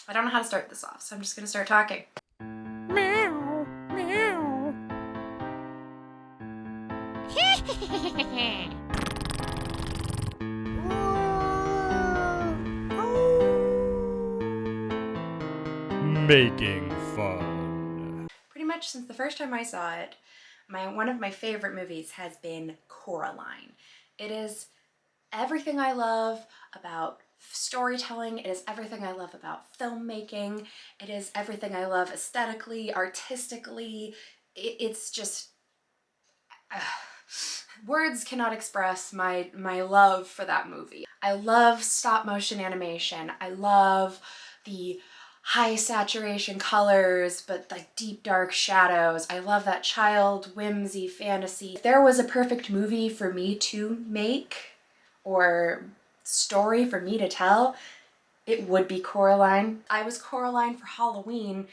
I don't know how to start this off, so I'm just gonna start talking. Meow, meow. Making fun. Pretty much since the first time I saw it, one of my favorite movies has been Coraline. It is everything I love about storytelling. It is everything I love about filmmaking. It is everything I love aesthetically, artistically. It's just words cannot express my love for that movie. I love stop motion animation. I love the high saturation colors, but like deep dark shadows. I love that child whimsy fantasy. If there was a perfect movie for me to make or story for me to tell, it would be Coraline. I was Coraline for Halloween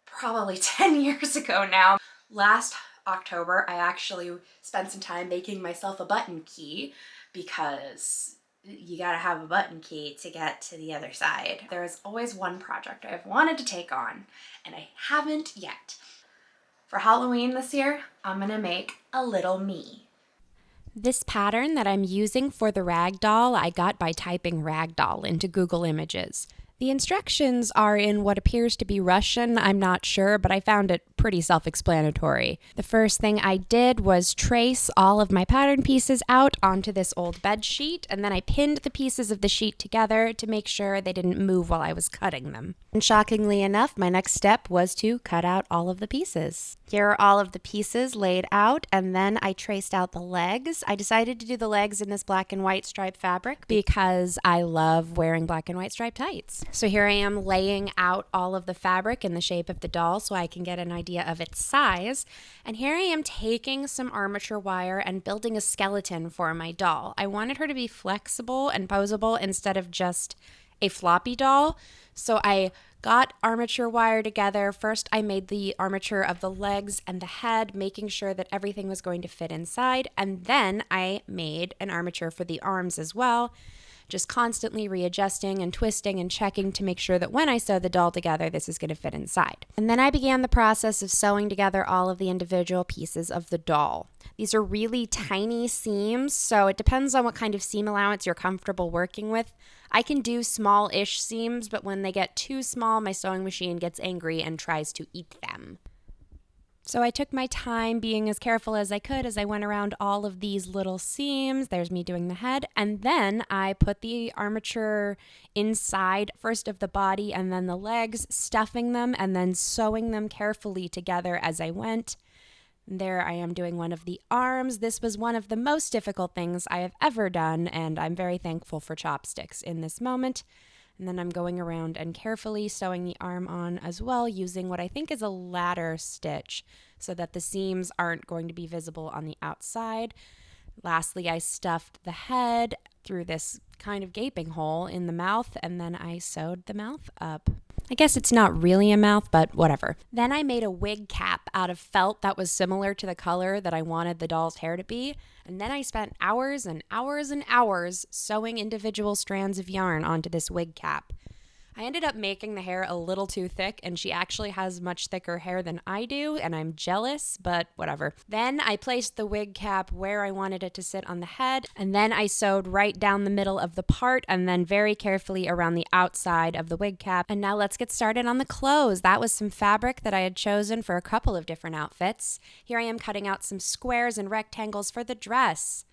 probably 10 years ago now. Last October, I actually spent some time making myself a button key because you gotta have a button key to get to the other side. There is always one project I've wanted to take on, and I haven't yet. For Halloween this year, I'm gonna make a little me. This pattern that I'm using for the ragdoll, I got by typing ragdoll into Google Images. The instructions are in what appears to be Russian, I'm not sure, but I found it pretty self-explanatory. The first thing I did was trace all of my pattern pieces out onto this old bed sheet, and then I pinned the pieces of the sheet together to make sure they didn't move while I was cutting them. And shockingly enough, my next step was to cut out all of the pieces. Here are all of the pieces laid out, and then I traced out the legs. I decided to do the legs in this black and white striped fabric because I love wearing black and white striped tights. So here I am laying out all of the fabric in the shape of the doll so I can get an idea of its size. And here I am taking some armature wire and building a skeleton for my doll. I wanted her to be flexible and posable instead of just a floppy doll. So I got armature wire together. First, I made the armature of the legs and the head, making sure that everything was going to fit inside. And then I made an armature for the arms as well, just constantly readjusting and twisting and checking to make sure that when I sew the doll together, this is going to fit inside. And then I began the process of sewing together all of the individual pieces of the doll. These are really tiny seams, so it depends on what kind of seam allowance you're comfortable working with. I can do small-ish seams, but when they get too small, my sewing machine gets angry and tries to eat them. So I took my time being as careful as I could as I went around all of these little seams. There's me doing the head. And then I put the armature inside first of the body and then the legs, stuffing them and then sewing them carefully together as I went. There I am doing one of the arms. This was one of the most difficult things I have ever done, and I'm very thankful for chopsticks in this moment. And then I'm going around and carefully sewing the arm on as well, using what I think is a ladder stitch so that the seams aren't going to be visible on the outside. Lastly, I stuffed the head through this kind of gaping hole in the mouth, and then I sewed the mouth up. I guess it's not really a mouth, but whatever. Then I made a wig cap out of felt that was similar to the color that I wanted the doll's hair to be, and then I spent hours and hours and hours sewing individual strands of yarn onto this wig cap. I ended up making the hair a little too thick, and she actually has much thicker hair than I do, and I'm jealous, but whatever. Then I placed the wig cap where I wanted it to sit on the head, and then I sewed right down the middle of the part, and then very carefully around the outside of the wig cap. And now let's get started on the clothes. That was some fabric that I had chosen for a couple of different outfits. Here I am cutting out some squares and rectangles for the dress.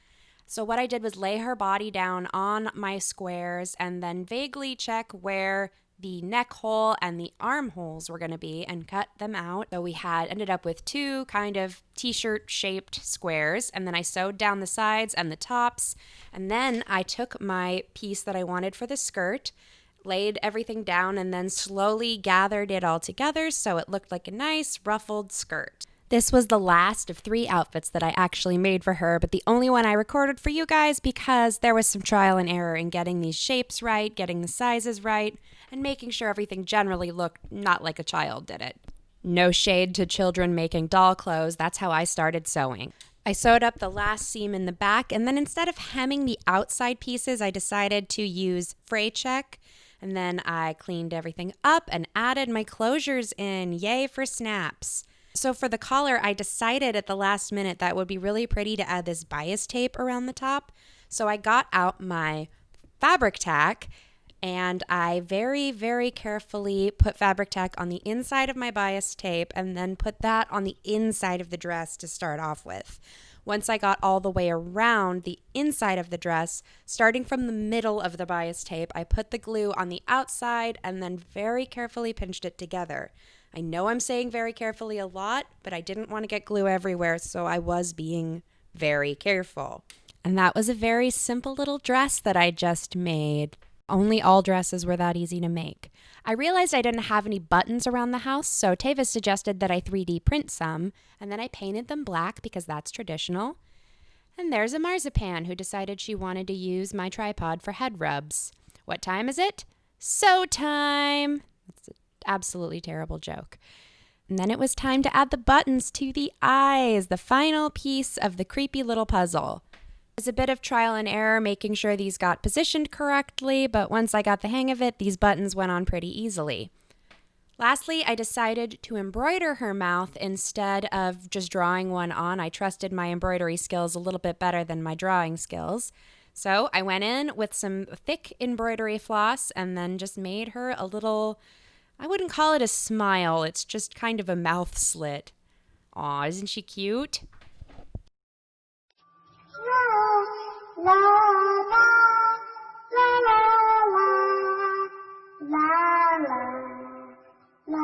So what I did was lay her body down on my squares and then vaguely check where the neck hole and the armholes were going to be and cut them out. So we had ended up with two kind of t-shirt shaped squares, and then I sewed down the sides and the tops, and then I took my piece that I wanted for the skirt, laid everything down, and then slowly gathered it all together so it looked like a nice ruffled skirt. This was the last of 3 outfits that I actually made for her, but the only one I recorded for you guys because there was some trial and error in getting these shapes right, getting the sizes right, and making sure everything generally looked not like a child did it. No shade to children making doll clothes, that's how I started sewing. I sewed up the last seam in the back, and then instead of hemming the outside pieces, I decided to use fray check And then I cleaned everything up and added my closures in. Yay for snaps. So for the collar, I decided at the last minute that it would be really pretty to add this bias tape around the top. So I got out my fabric tack and I very, very carefully put fabric tack on the inside of my bias tape and then put that on the inside of the dress to start off with. Once I got all the way around the inside of the dress, starting from the middle of the bias tape, I put the glue on the outside and then very carefully pinched it together. I know I'm saying very carefully a lot, but I didn't want to get glue everywhere, so I was being very careful. And that was a very simple little dress that I just made. Only all dresses were that easy to make. I realized I didn't have any buttons around the house, so Tava suggested that I 3D print some, and then I painted them black because that's traditional. And there's a marzipan who decided she wanted to use my tripod for head rubs. What time is it? Sew time! That's an absolutely terrible joke. And then it was time to add the buttons to the eyes, the final piece of the creepy little puzzle. It was a bit of trial and error making sure these got positioned correctly, but once I got the hang of it, these buttons went on pretty easily. Lastly, I decided to embroider her mouth instead of just drawing one on. I trusted my embroidery skills a little bit better than my drawing skills. So I went in with some thick embroidery floss and then just made her a little, I wouldn't call it a smile, it's just kind of a mouth slit. Aw, isn't she cute? La la la la la la la la la la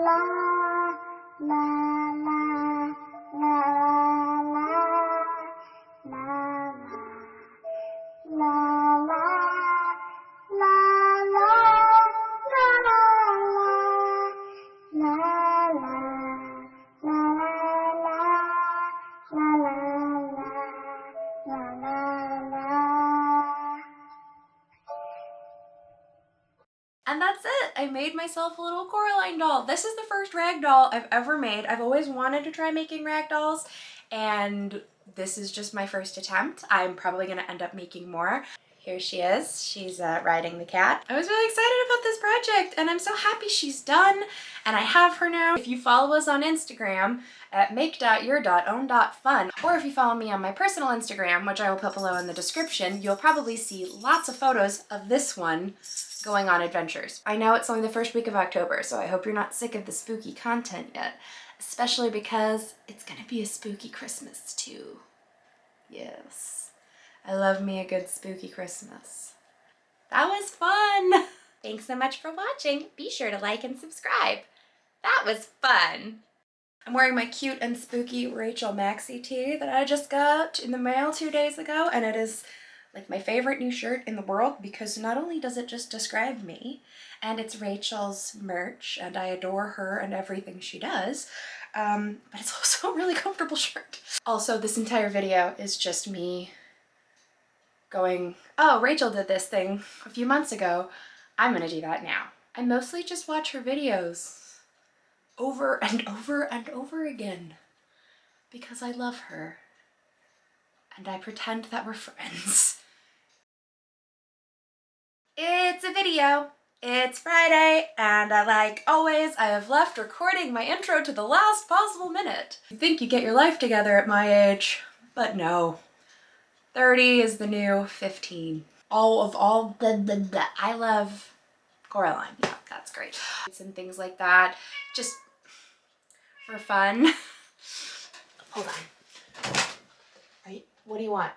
la And that's it. I made myself a little Coraline doll. This is the first rag doll I've ever made. I've always wanted to try making rag dolls, and this is just my first attempt. I'm probably gonna end up making more. Here she is. She's riding the cat. I was really excited about this project, and I'm so happy she's done, and I have her now. If you follow us on Instagram at make.your.own.fun, or if you follow me on my personal Instagram, which I will put below in the description, you'll probably see lots of photos of this one going on adventures. I know it's only the first week of October, so I hope you're not sick of the spooky content yet, especially because it's gonna be a spooky Christmas too. Yes, I love me a good spooky Christmas. That was fun! Thanks so much for watching. Be sure to like and subscribe. That was fun! I'm wearing my cute and spooky Rachel Maxi tee that I just got in the mail 2 days ago, and it is like my favorite new shirt in the world because not only does it just describe me, and it's Rachel's merch, and I adore her and everything she does, but it's also a really comfortable shirt. Also, this entire video is just me going, oh, Rachel did this thing a few months ago, I'm gonna do that now. I mostly just watch her videos over and over and over again because I love her. And I pretend that we're friends. It's a video. It's Friday, and like always, I have left recording my intro to the last possible minute. You think you get your life together at my age, but no. 30 is the new 15. I love Coraline. Yeah, that's great. And things like that, just for fun. Hold on. Right, what do you want?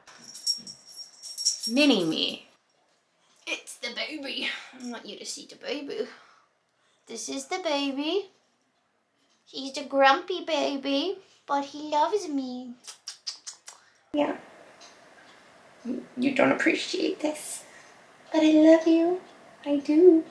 Mini-me. It's the baby. I want you to see the baby. This is the baby. He's the grumpy baby, but he loves me. Yeah. You don't appreciate this, but I love you. I do.